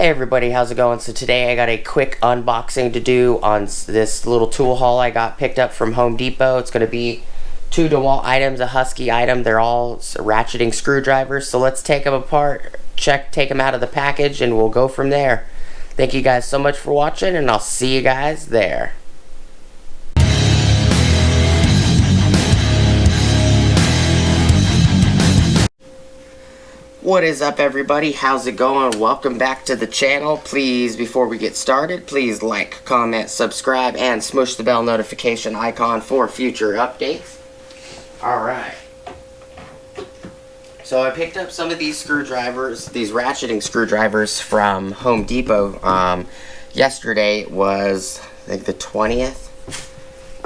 Hey everybody, how's it going? So today I got a quick unboxing to do on this little tool haul I got picked up from Home Depot. It's going to be 2 Dewalt items, a Husky item. They're all ratcheting screwdrivers. So let's take them apart, take them out of the package, and we'll go from there. Thank you guys so much for watching, and I'll see you guys there. What is up everybody? How's it going? Welcome back to the channel. Please, before we get started, please like, comment, subscribe, and smush the bell notification icon for future updates. Alright. So I picked up some of these screwdrivers, these ratcheting screwdrivers from Home Depot. Yesterday was, I think, the 20th.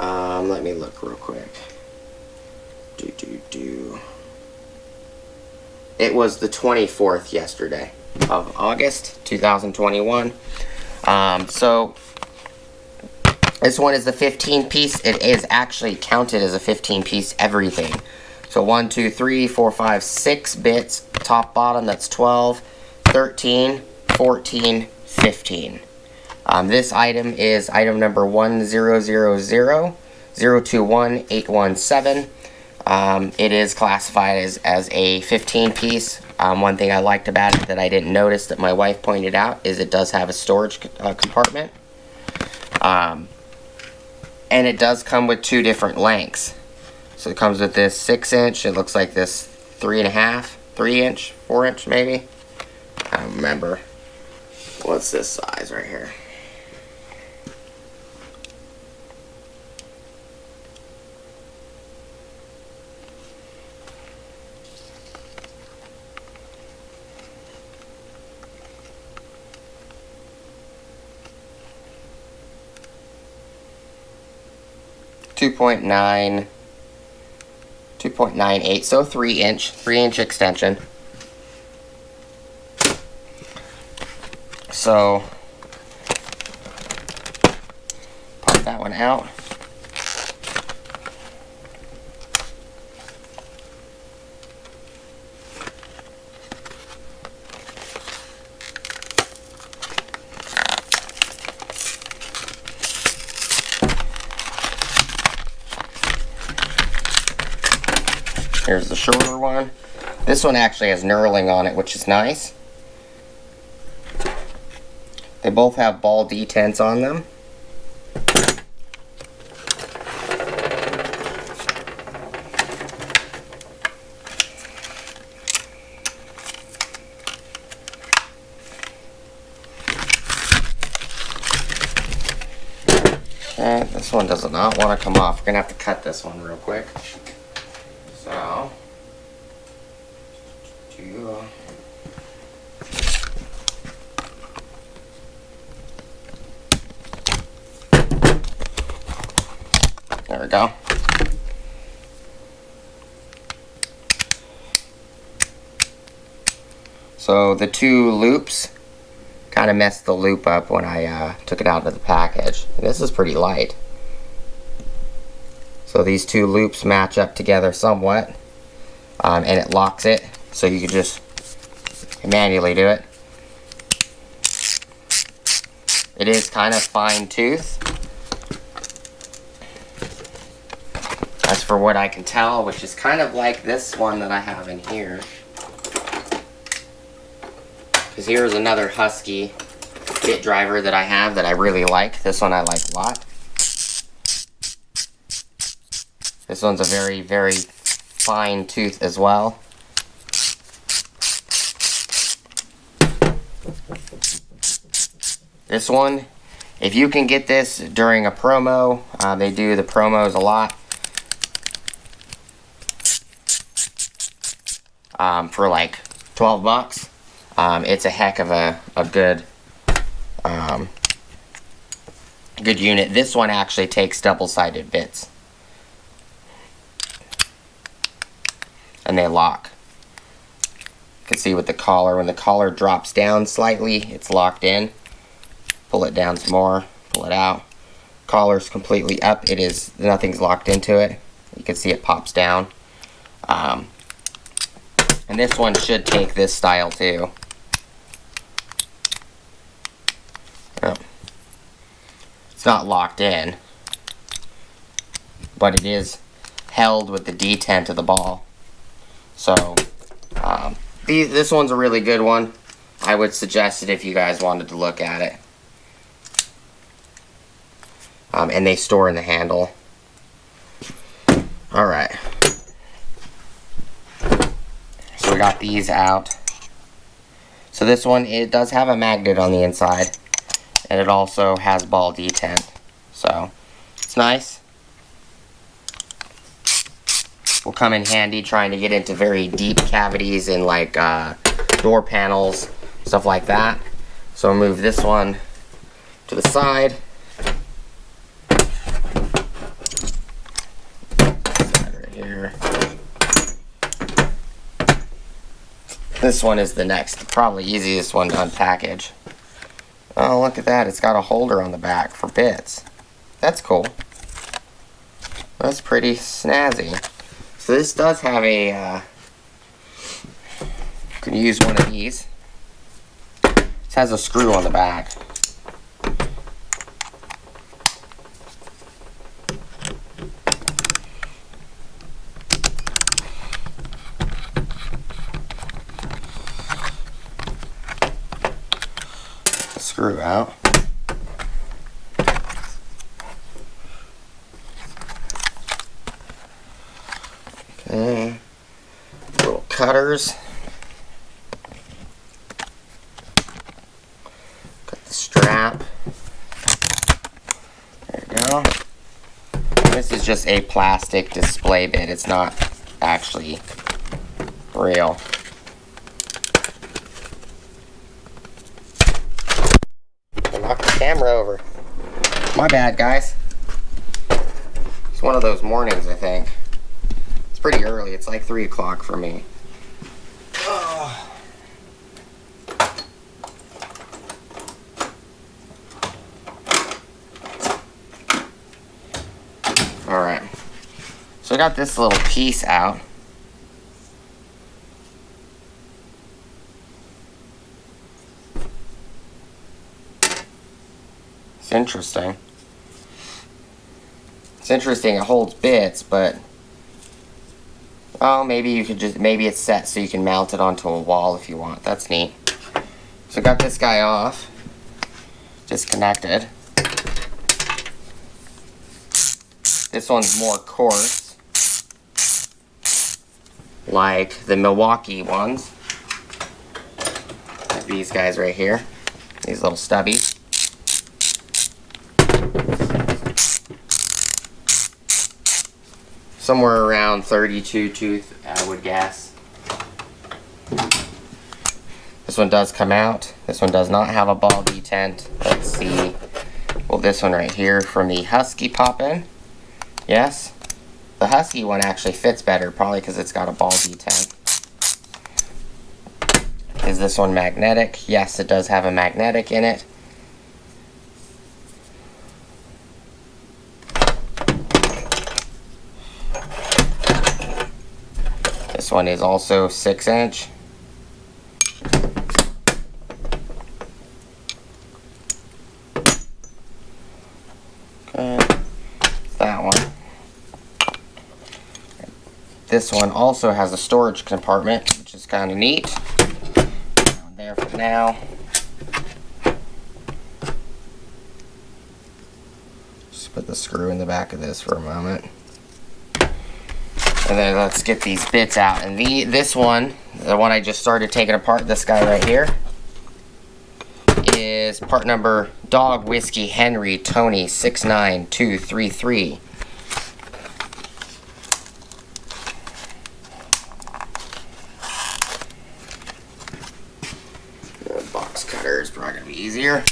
Let me look real quick. It was the 24th yesterday of August 2021. So this one is the 15 piece. It is actually counted as a 15 piece everything. So 1, 2, 3, 4, 5, 6 bits. Top, bottom, that's 12, 13, 14, 15. This item is item number 10000217817. It is classified as a 15 piece. One thing I liked about it that I didn't notice that my wife pointed out is it does have a storage compartment. And it does come with 2 different lengths. So it comes with this 6-inch, it looks like this 3.5, 3-inch, 4-inch maybe. I don't remember. What's this size right here? .2.98, so 3-inch extension. So pop that one out. Here's the shorter one. This one actually has knurling on it, which is nice. They both have ball detents on them. Okay, this one does not want to come off. We're going to have to cut this one real quick. So, there we go. So the 2 loops kind of messed the loop up when I took it out of the package. This is pretty light. So these 2 loops match up together somewhat, and it locks it, so you can just manually do it. It is kind of fine tooth, as for what I can tell, which is kind of like this one that I have in here. Because here's another Husky bit driver that I have that I really like. This one I like a lot. This one's a very, very fine tooth as well. This one, if you can get this during a promo, they do the promos a lot. For like 12 bucks. It's a heck of a good good unit. This one actually takes double-sided bits. And they lock. You can see with the collar, when the collar drops down slightly, it's locked in. Pull it down some more, pull it out. Collar's completely up, nothing's locked into it. You can see it pops down. And this one should take this style too. It's not locked in, but it is held with the detent of the ball. So this one's a really good one. I would suggest it if you guys wanted to look at it. And they store in the handle. Alright. So we got these out. So this one, it does have a magnet on the inside. And it also has ball detent. So, it's nice. Will come in handy trying to get into very deep cavities in like door panels, stuff like that. So I'll move this one to the side. Right here. This one is the next, probably easiest one to unpackage. Oh, look at that. It's got a holder on the back for bits. That's cool. That's pretty snazzy. So this does have a, you can use one of these. This has a screw on the back. Screw out. Okay, little cutters. Got the strap. There you go. This is just a plastic display bit. It's not actually real. I knocked the camera over. My bad, guys. It's one of those mornings, I think. It's pretty early. It's like 3 o'clock for me. Oh. Alright. So I got this little piece out. It's interesting. It's interesting. It holds bits, but oh, maybe you could just, maybe it's set so you can mount it onto a wall if you want. That's neat. So I got this guy off, disconnected. This one's more coarse, like the Milwaukee ones. Like these guys right here, these little stubbies. Somewhere around 32 tooth, I would guess. This one does come out. This one does not have a ball detent. Let's see. Well, this one right here from the Husky pop in. Yes. The Husky one actually fits better, probably because it's got a ball detent. Is this one magnetic? Yes, it does have a magnetic in it. This one is also 6-inch. Okay, that one. This one also has a storage compartment, which is kind of neat. Down there for now. Just put the screw in the back of this for a moment. And then let's get these bits out. And this one, the one I just started taking apart, this guy right here, is part number Dog Whiskey Henry Tony 69233. The box cutter is probably going to be easier.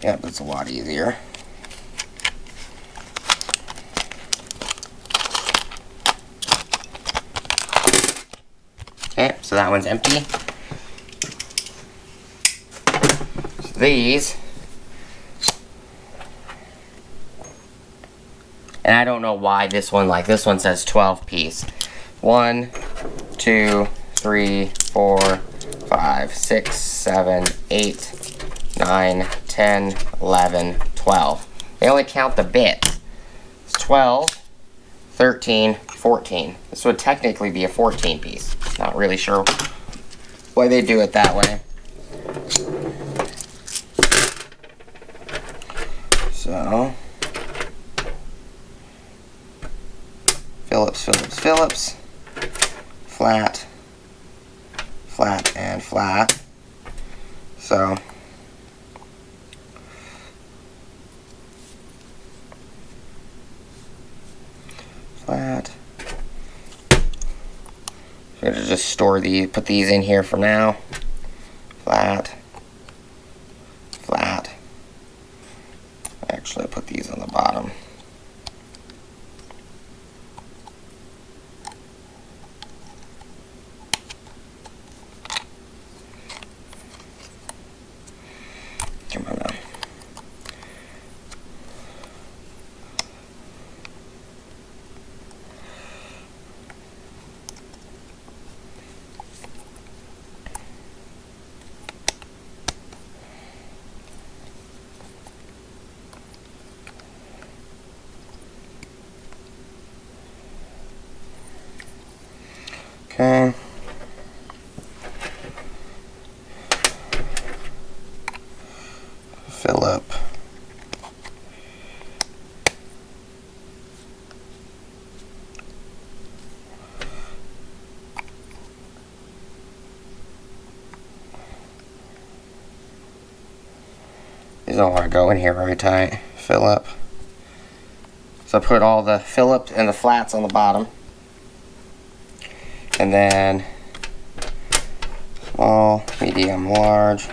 Yep, that's a lot easier. Okay, so that one's empty. So these, And I don't know why this one, like this one says 12 piece. 1, 2, 3, 4, 5, 6, 7, 8, 9, 10, 11, 12. They only count the bits. It's 12, 13, 14. This would technically be a 14 piece. Not really sure why they do it that way. So, Phillips, Phillips, Phillips, flat, flat, and flat. So, flat. I'm gonna just store these, put these in here for now. Flat, flat. Actually, put these on the bottom. Come on now. Okay. Fill up. These don't want to go in here very tight. Fill up. So I put all the Phillips and the flats on the bottom. And then small, medium, large,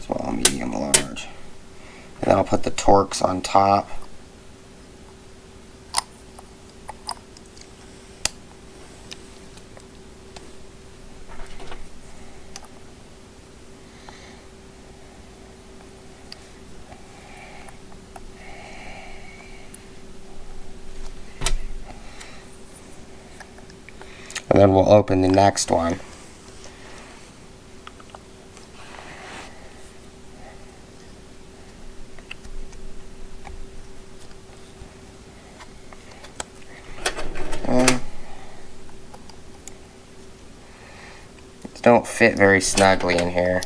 small, medium, large. And then I'll put the Torx on top. And then we'll open the next one. Don't fit very snugly in here.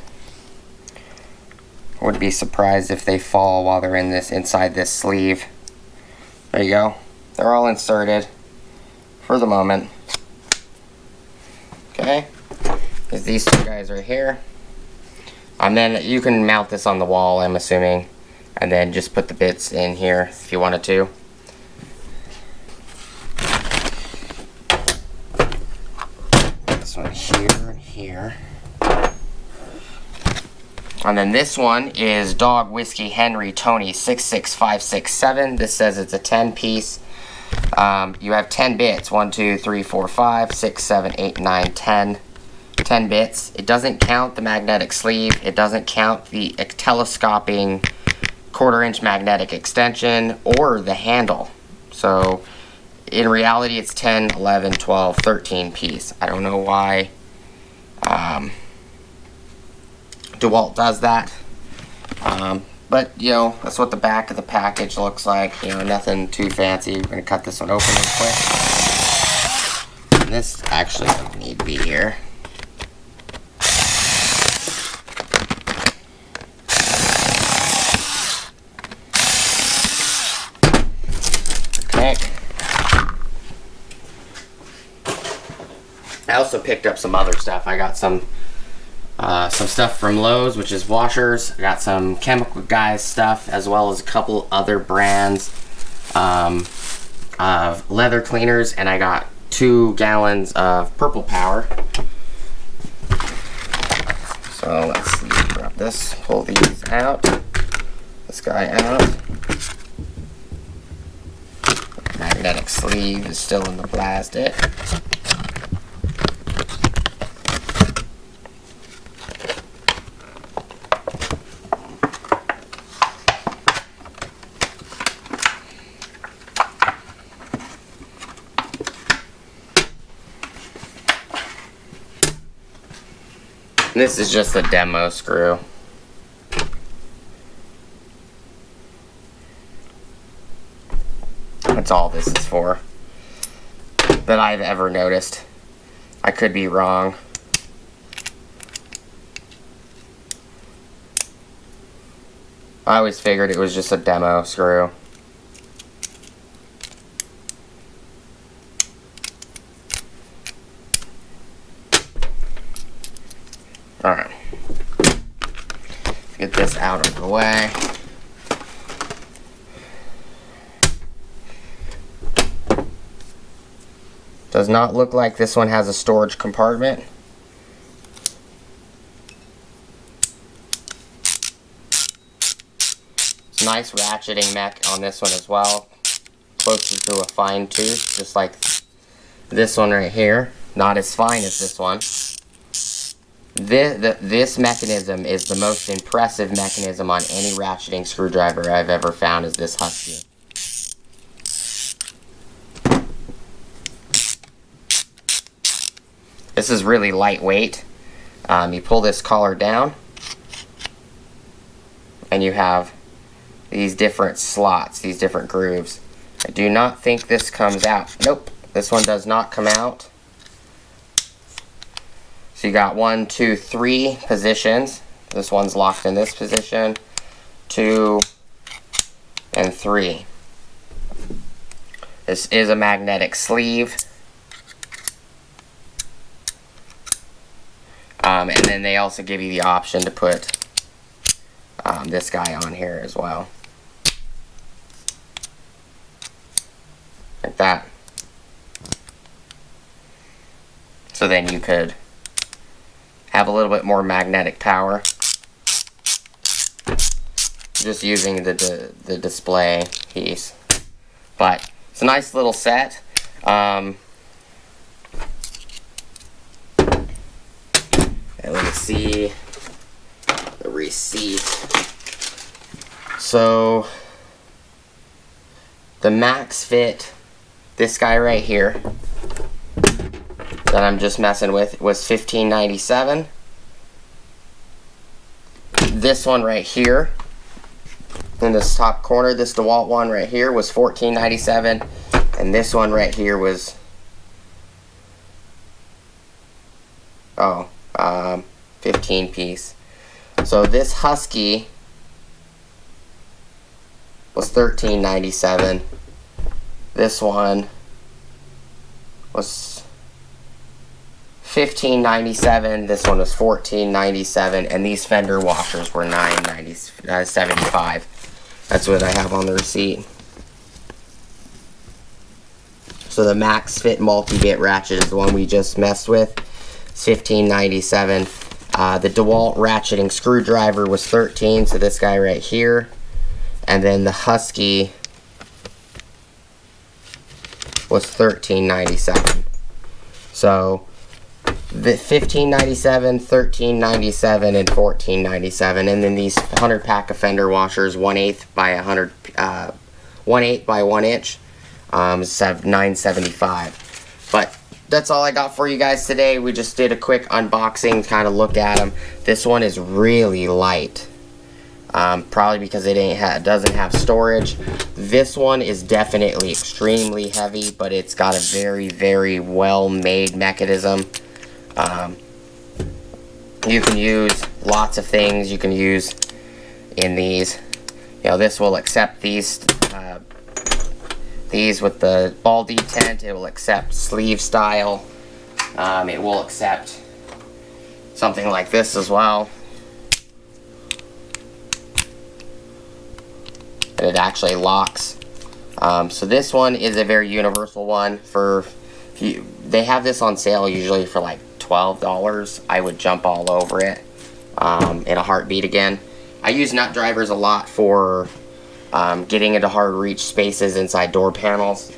I would be surprised if they fall while they're in this inside this sleeve. There you go. They're all inserted for the moment. Okay, because these two guys are here. And then you can mount this on the wall, I'm assuming, and then just put the bits in here if you wanted to. This one here and here. And then this one is Dog Whiskey Henry Tony 66567. This says it's a 10 piece. You have 10 bits. 1, 2, 3, 4, 5, 6, 7, 8, 9, 10. 10 bits. It doesn't count the magnetic sleeve. It doesn't count the telescoping 1/4 inch magnetic extension or the handle. So in reality it's 10, 11, 12, 13 piece. I don't know why Dewalt does that. But, you know, that's what the back of the package looks like. You know, nothing too fancy. We're going to cut this one open real quick. And this actually doesn't need to be here. Okay. I also picked up some other stuff. I got some stuff from Lowe's, which is washers. I got some Chemical Guys stuff, as well as a couple other brands of leather cleaners, and I got 2 gallons of Purple Power. So let's see, grab this, pull these out, this guy out. Magnetic sleeve is still in the plastic. This is just a demo screw. That's all this is for, that I've ever noticed. I could be wrong. I always figured it was just a demo screw. Alright. Get this out of the way. Does not look like this one has a storage compartment. Nice ratcheting mech on this one as well. Closer to a fine tooth, just like this one right here. Not as fine as this one. This mechanism is the most impressive mechanism on any ratcheting screwdriver I've ever found, is this Husky. This is really lightweight. You pull this collar down, and you have these different slots, these different grooves. I do not think this comes out. Nope, this one does not come out. So you got 1, 2, 3 positions. This one's locked in this position. 2 and 3. This is a magnetic sleeve. And then they also give you the option to put this guy on here as well. Like that. So then you could have a little bit more magnetic power just using the display piece. But it's a nice little set. Let me see the receipt. So the max fit, this guy right here that I'm just messing with, was $15.97. This one right here in this top corner, this Dewalt one right here, was $14.97, and this one right here was 15 piece. So this Husky was $13.97. This one was $15.97. This one was $14.97, and these fender washers were $9.75. That's what I have on the receipt. So the max fit multi-bit ratchet is the one we just messed with. It's $15.97. The DeWalt ratcheting screwdriver was $13, so this guy right here. And then the Husky was $13.97. So the $15.97, $13.97, and $14.97. And then these 100 pack of fender washers, 1/8 by 100, 1/8 by 1 inch, $9.75. But that's all I got for you guys today. We just did a quick unboxing, kind of look at them. This one is really light, probably because it doesn't have storage. This one is definitely extremely heavy, but it's got a very, very well made mechanism. You can use lots of things you can use in these. You know, this will accept these with the ball detent. It will accept sleeve style. It will accept something like this as well. And it actually locks. So this one is a very universal one. They have this on sale usually for like $12. I would jump all over it in a heartbeat again. I use nut drivers a lot for getting into hard reach spaces inside door panels.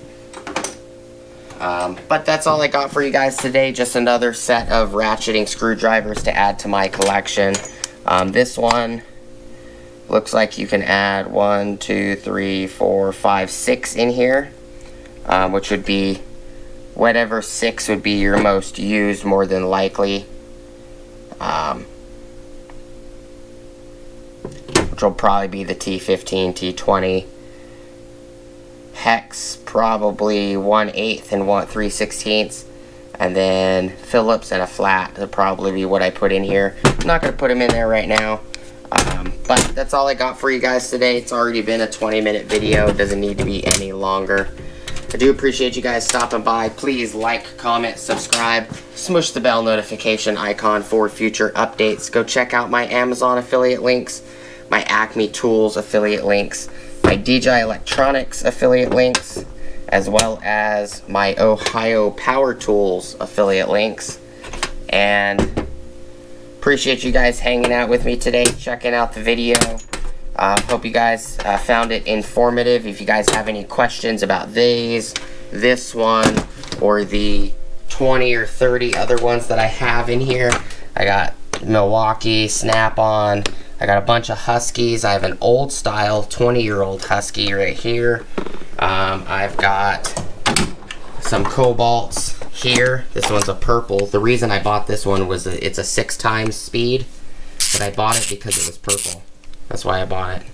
But that's all I got for you guys today. Just another set of ratcheting screwdrivers to add to my collection. This one looks like you can add 1, 2, 3, 4, 5, 6 in here, which would be whatever 6 would be your most used, more than likely. which will probably be the T15, T20. Hex, probably 1/8 and 3/16. And then Phillips and a flat will probably be what I put in here. I'm not going to put them in there right now. But that's all I got for you guys today. It's already been a 20-minute video. It doesn't need to be any longer. I do appreciate you guys stopping by. Please like, comment, subscribe, smush the bell notification icon for future updates. Go check out my Amazon affiliate links, my Acme Tools affiliate links, my DJI Electronics affiliate links, as well as my Ohio Power Tools affiliate links. And appreciate you guys hanging out with me today, checking out the video. Hope you guys found it informative. If you guys have any questions about this one, or the 20 or 30 other ones that I have in here, I got Milwaukee, Snap-on, I got a bunch of Huskies. I have an old style 20-year-old Husky right here. I've got some Cobalts here. This one's a purple. The reason I bought this one was it's a 6x speed, but I bought it because it was purple. That's why I bought it.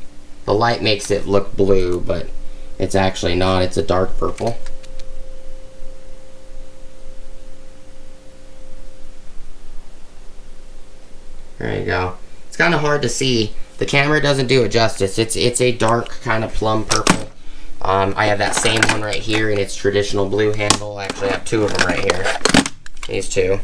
The light makes it look blue, but it's actually not. It's a dark purple. There you go. It's kind of hard to see. The camera doesn't do it justice. It's a dark kind of plum purple. I have that same one right here in its traditional blue handle. I actually have two of them right here. These two.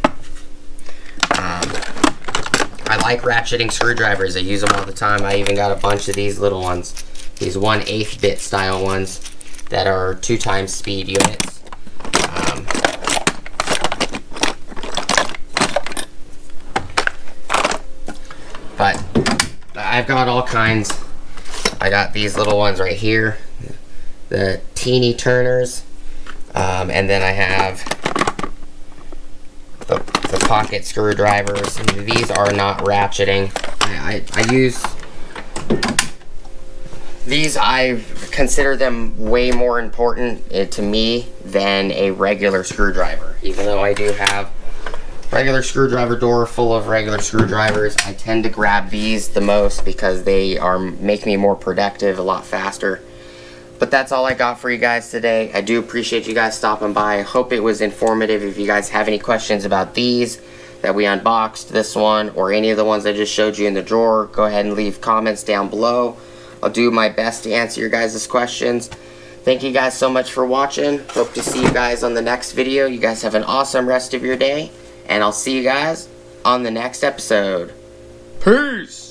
I like ratcheting screwdrivers. I use them all the time. I even got a bunch of these little ones. These 1/8 bit style ones that are 2x speed units. But I've got all kinds. I got these little ones right here, the teeny turners, and then I have the pocket screwdrivers. And these are not ratcheting. I use these. I consider them way more important to me than a regular screwdriver. Even though I do have regular screwdriver drawer full of regular screwdrivers, I tend to grab these the most because they make me more productive a lot faster. But that's all I got for you guys today. I do appreciate you guys stopping by. I hope it was informative. If you guys have any questions about these that we unboxed, this one, or any of the ones I just showed you in the drawer, go ahead and leave comments down below. I'll do my best to answer your guys' questions. Thank you guys so much for watching. Hope to see you guys on the next video. You guys have an awesome rest of your day, and I'll see you guys on the next episode. Peace!